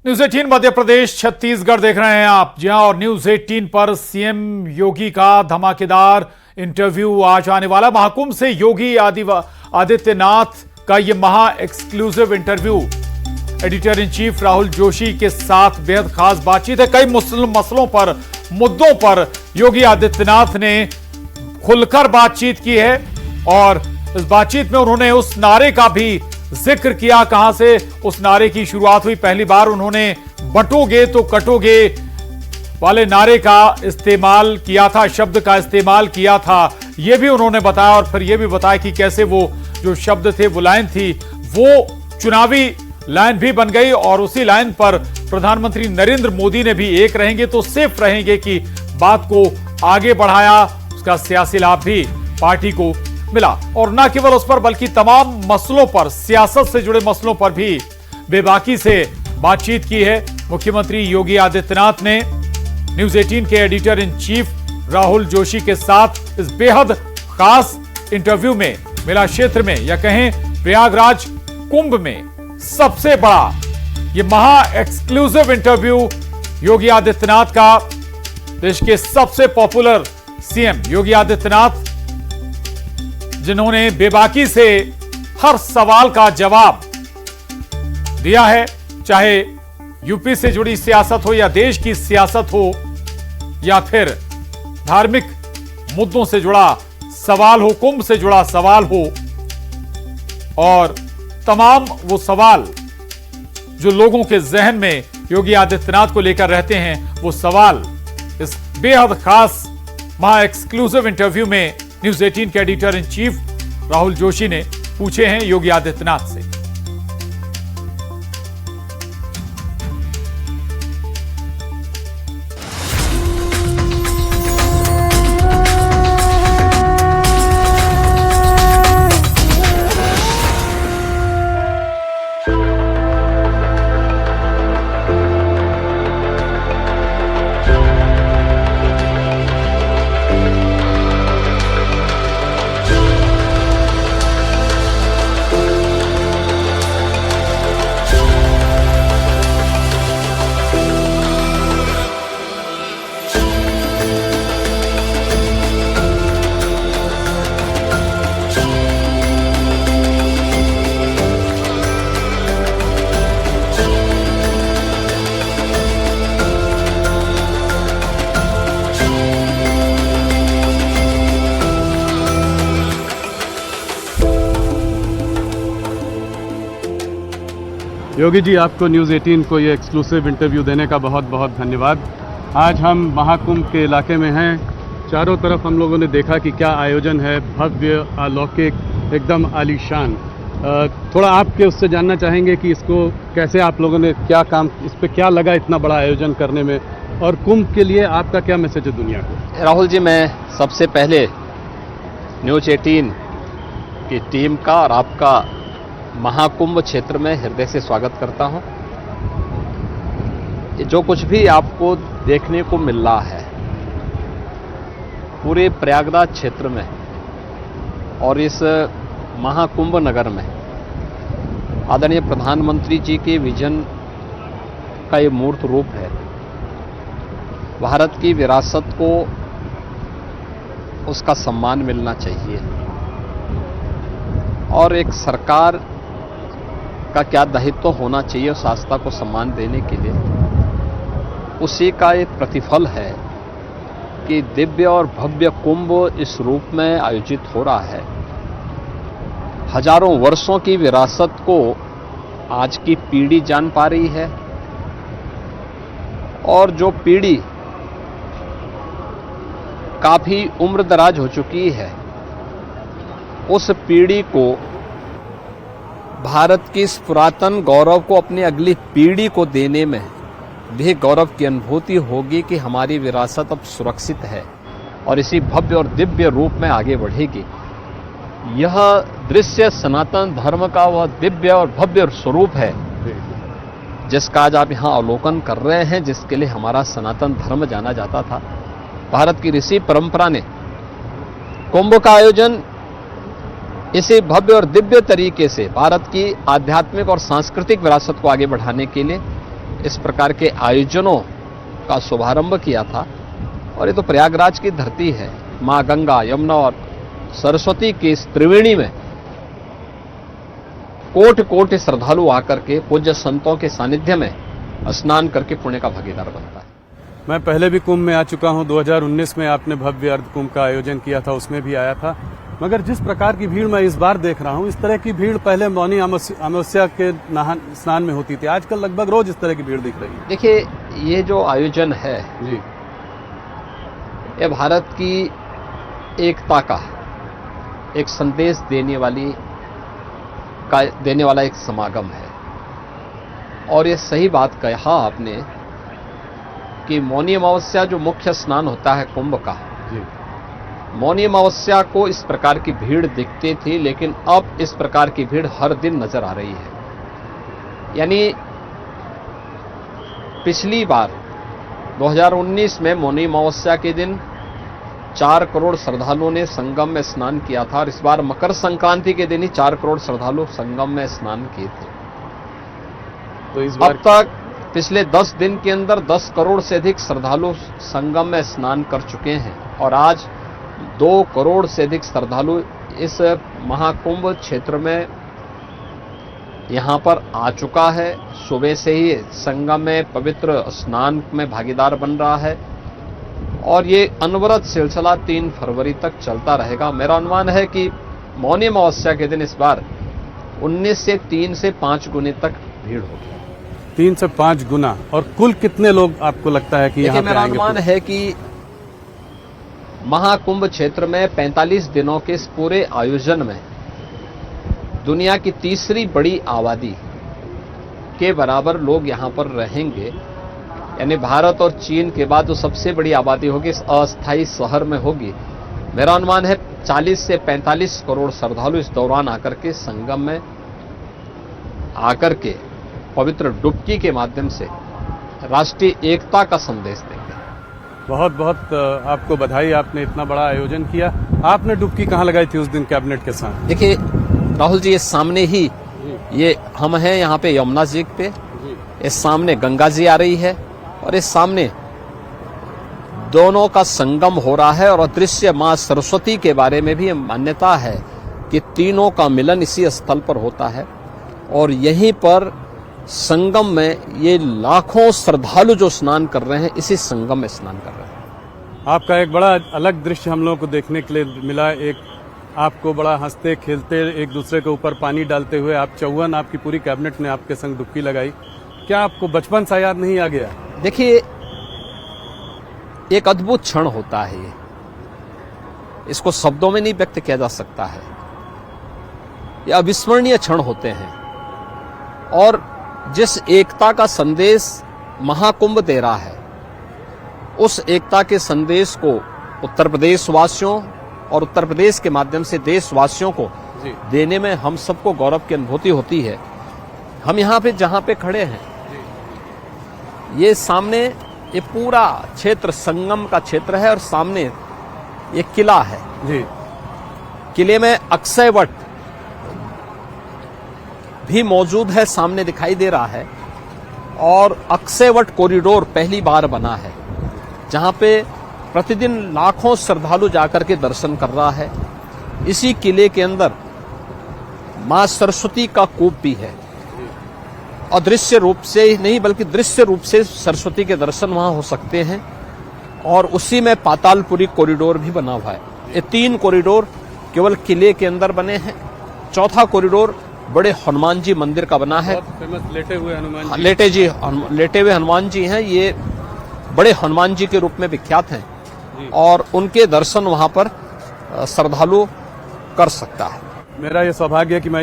News 18 Madhya Pradesh Chhattisgarh देख रहे हैं आप। जी हां, और न्यूज 18 पर सीएम योगी का धमाकेदार इंटरव्यू आज आने वाला। महाकुंभ से योगी आदित्यनाथ का यह महा exclusive interview editor in chief Rahul Joshi के साथ बेहद खास बातचीत है। कई मसलों पर, मुद्दों पर योगी आदित्यनाथ ने खुलकर बातचीत की है और इस बातचीत में उन्होंने उस नारे का भी जिक्र किया, कहां से उस नारे की शुरुआत हुई। पहली बार उन्होंने बंटोगे तो कटोगे वाले नारे का इस्तेमाल किया था, शब्द का इस्तेमाल किया था, यह भी उन्होंने बताया। और फिर यह भी बताया कि कैसे वो जो शब्द थे, वो लाइन थी, वो चुनावी लाइन भी बन गई और उसी लाइन पर प्रधानमंत्री नरेंद्र मोदी ने भी एक रहेंगे तो सिर्फ रहेंगे की बात को आगे बढ़ाया। उसका सियासी लाभ भी पार्टी को मिला और न केवल उस पर बल्कि तमाम मसलों पर, सियासत से जुड़े मसलों पर भी बेबाकी से बातचीत की है। मुख्यमंत्री योगी आदित्यनाथ ने न्यूज 18 के editor in chief Rahul Joshi के साथ इस बेहद खास इंटरव्यू में मेला क्षेत्र में या कहें प्रयागराज कुंभ में सबसे बड़ा यह महा एक्सक्लूसिव इंटरव्यू योगी आदित्यनाथ का, देश के सबसे पॉपुलर सीएम योगी आदित्यनाथ जिन्होंने बेबाकी से हर सवाल का जवाब दिया है, चाहे यूपी से जुड़ी सियासत हो या देश की सियासत हो या फिर धार्मिक मुद्दों से जुड़ा सवाल हो, कुंभ से जुड़ा सवाल हो, और तमाम वो सवाल जो लोगों के जहन में योगी आदित्यनाथ को लेकर रहते हैं, वो सवाल इस बेहद खास महा एक्सक्लूसिव इंटरव्यू में न्यूज 18 के editor in chief Rahul Joshi ने पूछे हैं योगी आदित्यनाथ से। योगी जी, आपको न्यूज़ 18 को ये एक्सक्लूसिव इंटरव्यू देने का बहुत बहुत धन्यवाद। आज हम महाकुंभ के इलाके में हैं। चारों तरफ हम लोगों ने देखा कि क्या आयोजन है, भव्य, अलौकिक, एकदम आलीशान। थोड़ा आपके उससे जानना चाहेंगे कि इसको कैसे आप लोगों ने क्या काम, इस पर क्या लगा इतना बड़ा आयोजन करने में, और कुंभ के लिए आपका क्या मैसेज है दुनिया को? राहुल जी, मैं सबसे पहले न्यूज़ 18 की टीम का और आपका महाकुंभ क्षेत्र में हृदय से स्वागत करता हूं। जो कुछ भी आपको देखने को मिल रहा है पूरे प्रयागराज क्षेत्र में और इस महाकुंभ नगर में, आदरणीय प्रधानमंत्री जी के विजन का ये मूर्त रूप है। भारत की विरासत को उसका सम्मान मिलना चाहिए और एक सरकार का क्या दायित्व होना चाहिए उस आस्था को सम्मान देने के लिए, उसी का एक प्रतिफल है कि दिव्य और भव्य कुंभ इस रूप में आयोजित हो रहा है। हजारों वर्षों की विरासत को आज की पीढ़ी जान पा रही है और जो पीढ़ी काफी उम्र दराज हो चुकी है, उस पीढ़ी को भारत की इस पुरातन गौरव को अपनी अगली पीढ़ी को देने में भी गौरव की अनुभूति होगी कि हमारी विरासत अब सुरक्षित है और इसी भव्य और दिव्य रूप में आगे बढ़ेगी। यह दृश्य सनातन धर्म का वह दिव्य और भव्य स्वरूप है जिसका आज आप यहाँ अवलोकन कर रहे हैं, जिसके लिए हमारा सनातन धर्म जाना जाता था। भारत की ऋषि परंपरा ने कुंभ का आयोजन इसी भव्य और दिव्य तरीके से भारत की आध्यात्मिक और सांस्कृतिक विरासत को आगे बढ़ाने के लिए इस प्रकार के आयोजनों का शुभारंभ किया था। और ये तो प्रयागराज की धरती है, मां गंगा, यमुना और सरस्वती की इस त्रिवेणी में कोटि कोटि श्रद्धालु आकर के पूज्य संतों के सानिध्य में स्नान करके पुण्य का भागीदार बनता है। मैं पहले भी कुंभ में आ चुका हूं। 2019 में आपने भव्य अर्ध कुंभ का आयोजन किया था, उसमें भी आया था। मगर जिस प्रकार की भीड़ मैं इस बार देख रहा हूं, इस तरह की भीड़ पहले मौनी अमावस्या के स्नान में होती थी। आजकल लगभग रोज इस तरह की भीड़ दिख रही है। देखिए, ये जो आयोजन है जी, ये भारत की एकता का एक संदेश देने वाला एक समागम है। और ये सही बात कहा आपने कि मौनी अमावस्या जो मुख्य स्नान होता है कुंभ का, जी, मौनी अमावस्या को इस प्रकार की भीड़ दिखती थी, लेकिन अब इस प्रकार की भीड़ हर दिन नजर आ रही है। यानी पिछली बार 2019 में मौनी अमावस्या के दिन 4 करोड़ श्रद्धालुओं ने संगम में स्नान किया था, और इस बार मकर संक्रांति के दिन ही 4 करोड़ श्रद्धालु संगम में स्नान किए थे। तो इस बार अब तक पिछले 10 दिन के अंदर 10 करोड़ से अधिक श्रद्धालु संगम में स्नान कर चुके हैं, और आज 2 करोड़ से अधिक श्रद्धालु इस महाकुंभ क्षेत्र में यहां पर आ चुका है। सुबह से ही संगम में पवित्र स्नान में भागीदार बन रहा है, और ये अनवरत सिलसिला 3 फरवरी तक चलता रहेगा। मेरा अनुमान है कि मौनी अमावस्या के दिन इस बार 19 से 3 से 5 गुने तक भीड़ होगी। 3 से 5 गुना। और कुल कितने लोग आपको लगता है कि यहाँ पे मेरा आएंगे? अनुमान है कि महाकुंभ क्षेत्र में 45 दिनों के इस पूरे आयोजन में दुनिया की तीसरी बड़ी आबादी के बराबर लोग यहां पर रहेंगे। यानी भारत और चीन के बाद जो सबसे बड़ी आबादी होगी इस अस्थायी शहर में होगी। मेरा अनुमान है 40 से 45 करोड़ श्रद्धालु इस दौरान आकर के संगम में आकर के पवित्र डुबकी के माध्यम से राष्ट्रीय एकता का संदेश देंगे। बहुत बहुत आपको बधाई, आपने इतना बड़ा आयोजन किया। आपने डुबकी कहाँ लगाई थी उस दिन कैबिनेट के साथ? देखिए राहुल जी, ये सामने ही ये हम हैं यहाँ पे यमुना जी पे, इस सामने गंगा जी आ रही है, और इस सामने दोनों का संगम हो रहा है। और अदृश्य मां सरस्वती के बारे में भी मान्यता है कि तीनों का मिलन इसी स्थल पर होता है, और यहीं पर संगम में ये लाखों श्रद्धालु जो स्नान कर रहे हैं इसी संगम में स्नान कर रहे हैं। आपका एक बड़ा अलग दृश्य हम लोगों को देखने के लिए मिला। एक आपको बड़ा हंसते खेलते एक दूसरे के ऊपर पानी डालते हुए आप चौवन, आपकी पूरी कैबिनेट ने आपके संग डुबकी लगाई। क्या आपको बचपन सा याद नहीं आ गया? देखिए, एक अद्भुत क्षण होता है ये, इसको शब्दों में नहीं व्यक्त किया जा सकता है। ये अविस्मरणीय क्षण होते हैं, और जिस एकता का संदेश महाकुंभ दे रहा है उस एकता के संदेश को उत्तर प्रदेश वासियों और उत्तर प्रदेश के माध्यम से देशवासियों को देने में हम सबको गौरव की अनुभूति होती है। हम यहाँ पे जहाँ पे खड़े हैं, ये सामने ये पूरा क्षेत्र संगम का क्षेत्र है, और सामने ये किला है जी। किले में अक्षय वट भी मौजूद है, सामने दिखाई दे रहा है। और अक्षय वट कॉरिडोर पहली बार बना है, जहां पे प्रतिदिन लाखों श्रद्धालु जाकर के दर्शन कर रहा है। इसी किले के अंदर मां सरस्वती का कूप भी है, अदृश्य रूप से ही नहीं बल्कि दृश्य रूप से सरस्वती के दर्शन वहां हो सकते हैं। और उसी में पातालपुरी कॉरिडोर भी बना हुआ है। ये 3 कॉरिडोर केवल किले के अंदर बने हैं। चौथा कॉरिडोर बड़े हनुमान जी मंदिर का बना है। बहुत फेमस लेटे हुए हनुमान जी। लेटे हुए हनुमान जी हैं। ये बड़े हनुमान जी के रूप में विख्यात हैं, और उनके दर्शन वहां पर श्रद्धालु कर सकता है। मेरा ये सौभाग्य है कि मैं